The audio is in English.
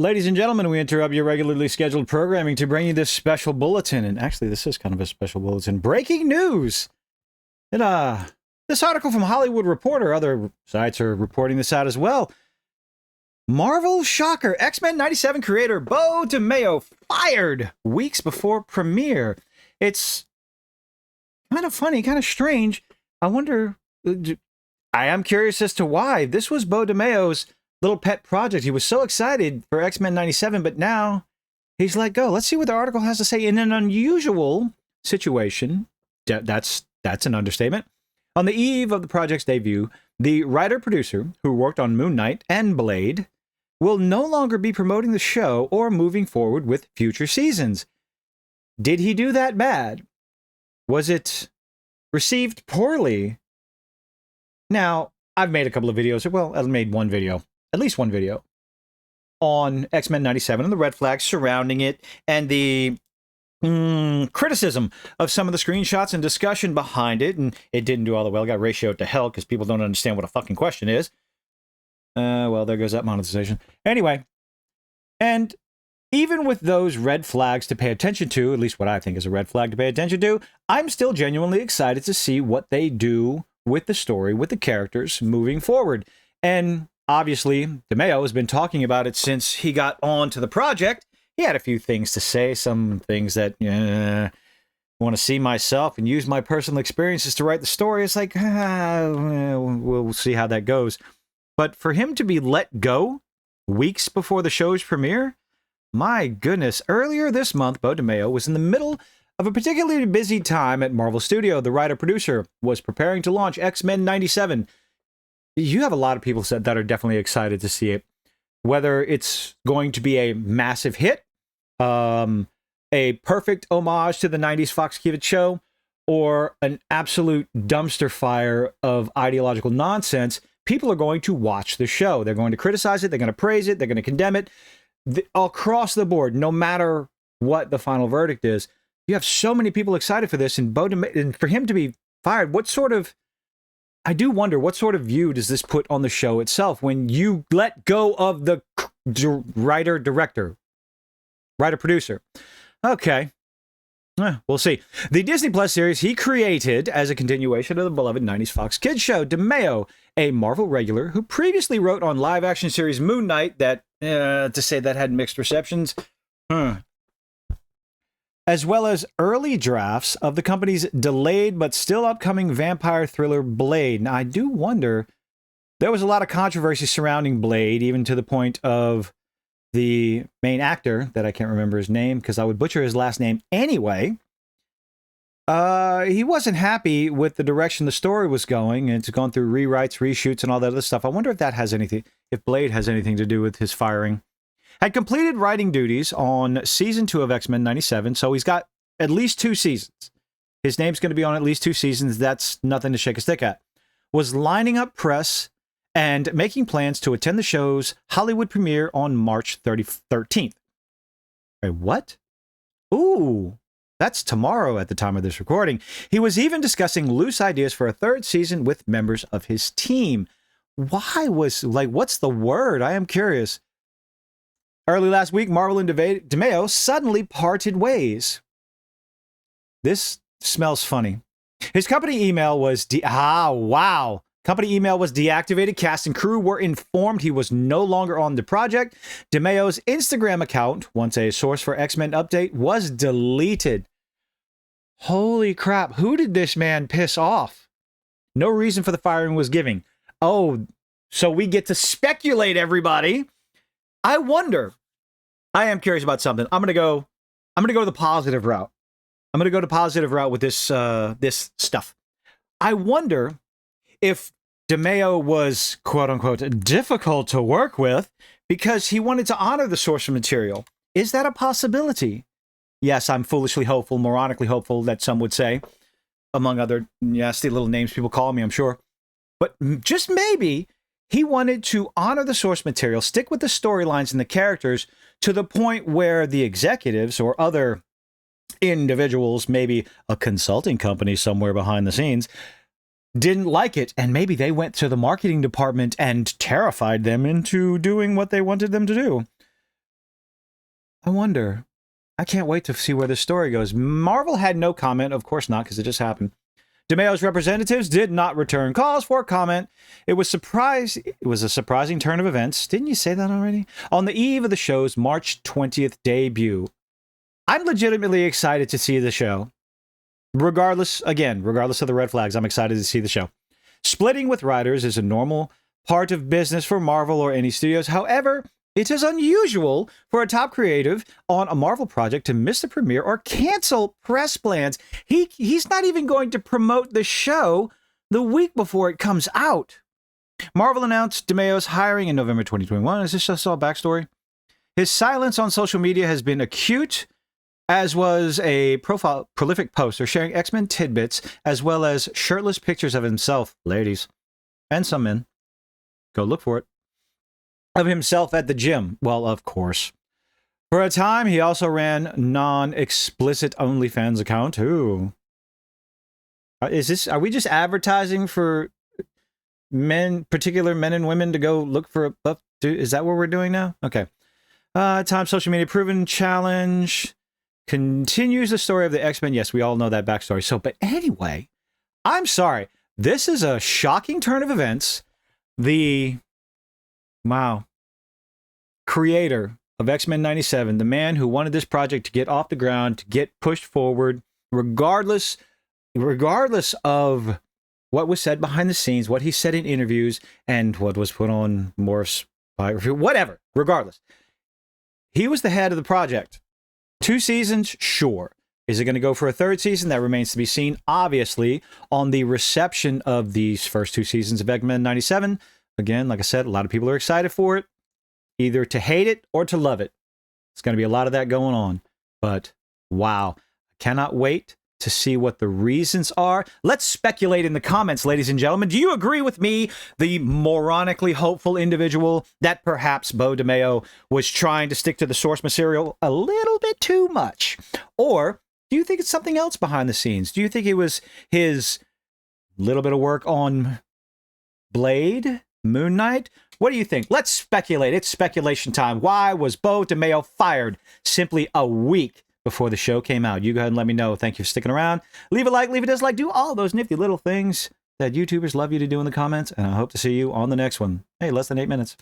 Ladies and gentlemen, we interrupt your regularly scheduled programming to bring you this special bulletin. And actually, this is kind of a special bulletin. Breaking news! And, this article from Hollywood Reporter, other sites are reporting this out as well. Marvel shocker, X-Men 97 creator Beau DeMayo fired weeks before premiere. It's kind of funny, kind of strange. I wonder, I am curious as to why. This was Beau DeMayo's little pet project. He was so excited for X-Men 97, but now he's let go. Let's see what the article has to say. In an unusual situation, that's an understatement. On the eve of the project's debut, the writer-producer who worked on Moon Knight and Blade will no longer be promoting the show or moving forward with future seasons. Did he do that bad? Was it received poorly? Now, I've made a couple of videos. Well, I've made one video, at least one video, on X-Men 97 and the red flags surrounding it and the criticism of some of the screenshots and discussion behind it. And it didn't do all the well. It got ratioed to hell because people don't understand what a fucking question is. Well, there goes that monetization. Anyway, and even with those red flags to pay attention to, at least what I think is a red flag to pay attention to, I'm still genuinely excited to see what they do with the story, with the characters moving forward. And obviously, DeMayo has been talking about it since he got on to the project. He had a few things to say, some things that I want to see myself and use my personal experiences to write the story. It's like, we'll see how that goes. But for him to be let go weeks before the show's premiere, my goodness. Earlier this month, Beau DeMayo was in the middle of a particularly busy time at Marvel Studio. The writer-producer was preparing to launch X-Men 97. You have a lot of people said that are definitely excited to see it. Whether it's going to be a massive hit, a perfect homage to the 90s Fox Kids show, or an absolute dumpster fire of ideological nonsense, people are going to watch the show. They're going to criticize it. They're going to praise it. They're going to condemn it. Across the board, no matter what the final verdict is, you have so many people excited for this, and and for him to be fired, I do wonder what sort of view does this put on the show itself when you let go of the writer-producer? Okay. We'll see. The Disney Plus series he created as a continuation of the beloved 90s Fox Kids show. DeMayo, a Marvel regular who previously wrote on live-action series Moon Knight that, to say that had mixed receptions, as well as early drafts of the company's delayed but still upcoming vampire thriller Blade. Now, I do wonder, there was a lot of controversy surrounding Blade, even to the point of the main actor, that I can't remember his name because I would butcher his last name anyway. He wasn't happy with the direction the story was going, and it's gone through rewrites, reshoots, and all that other stuff. I wonder if if Blade has anything to do with his firing. Had completed writing duties on season 2 of X-Men 97, so he's got at least 2 seasons. His name's going to be on at least 2 seasons. That's nothing to shake a stick at. Was lining up press and making plans to attend the show's Hollywood premiere on March 13th. Wait, what? Ooh, that's tomorrow at the time of this recording. He was even discussing loose ideas for a 3rd season with members of his team. What's the word? I am curious. Early last week, Marvel and DeMayo suddenly parted ways. This smells funny. His company email was Company email was deactivated. Cast and crew were informed he was no longer on the project. DeMayo's Instagram account, once a source for X-Men update, was deleted. Holy crap. Who did this man piss off? No reason for the firing was given. Oh, so we get to speculate, everybody. I wonder. I am curious about something. I'm gonna go the positive route. I'm gonna go the positive route with this this stuff. I wonder if DeMayo was quote unquote difficult to work with because he wanted to honor the source material. Is that a possibility? Yes, I'm foolishly hopeful, moronically hopeful that some would say, among other nasty little names people call me, I'm sure. But just maybe he wanted to honor the source material, stick with the storylines and the characters to the point where the executives or other individuals, maybe a consulting company somewhere behind the scenes, didn't like it. And maybe they went to the marketing department and terrified them into doing what they wanted them to do. I wonder. I can't wait to see where this story goes. Marvel had no comment. Of course not, because it just happened. DeMayo's representatives did not return calls for comment. It was a surprising turn of events. Didn't you say that already? On the eve of the show's March 20th debut. I'm legitimately excited to see the show. Regardless of the red flags, I'm excited to see the show. Splitting with writers is a normal part of business for Marvel or any studios. However, it is unusual for a top creative on a Marvel project to miss the premiere or cancel press plans. He's not even going to promote the show the week before it comes out. Marvel announced DeMayo's hiring in November 2021. Is this just all backstory? His silence on social media has been acute, as was a prolific poster sharing X-Men tidbits, as well as shirtless pictures of himself, ladies, and some men. Go look for it. Of himself at the gym. Well, of course. For a time, he also ran non-explicit OnlyFans account. Ooh. Are we just advertising for particular men and women to go look for a buff? Is that what we're doing now? Okay. Time social media proven challenge continues the story of the X-Men. Yes, we all know that backstory. So, but anyway, I'm sorry. This is a shocking turn of events. Wow. Creator of X-Men 97, the man who wanted this project to get off the ground, to get pushed forward, regardless of what was said behind the scenes, what he said in interviews, and what was put on Morph's biography, whatever, regardless. He was the head of the project. 2 seasons, sure. Is it going to go for a 3rd season? That remains to be seen. Obviously, on the reception of these first 2 seasons of X-Men 97, again, like I said, a lot of people are excited for it, either to hate it or to love it. It's going to be a lot of that going on. But wow, I cannot wait to see what the reasons are. Let's speculate in the comments, ladies and gentlemen. Do you agree with me, the moronically hopeful individual, that perhaps Beau DeMayo was trying to stick to the source material a little bit too much? Or do you think it's something else behind the scenes? Do you think it was his little bit of work on Blade, Moon Knight? What do you think? Let's speculate. It's speculation time. Why was Beau DeMayo fired simply a week before the show came out? You go ahead and let me know. Thank you for sticking around. Leave a like, leave a dislike. Do all those nifty little things that YouTubers love you to do in the comments. And I hope to see you on the next one. Hey, less than 8 minutes.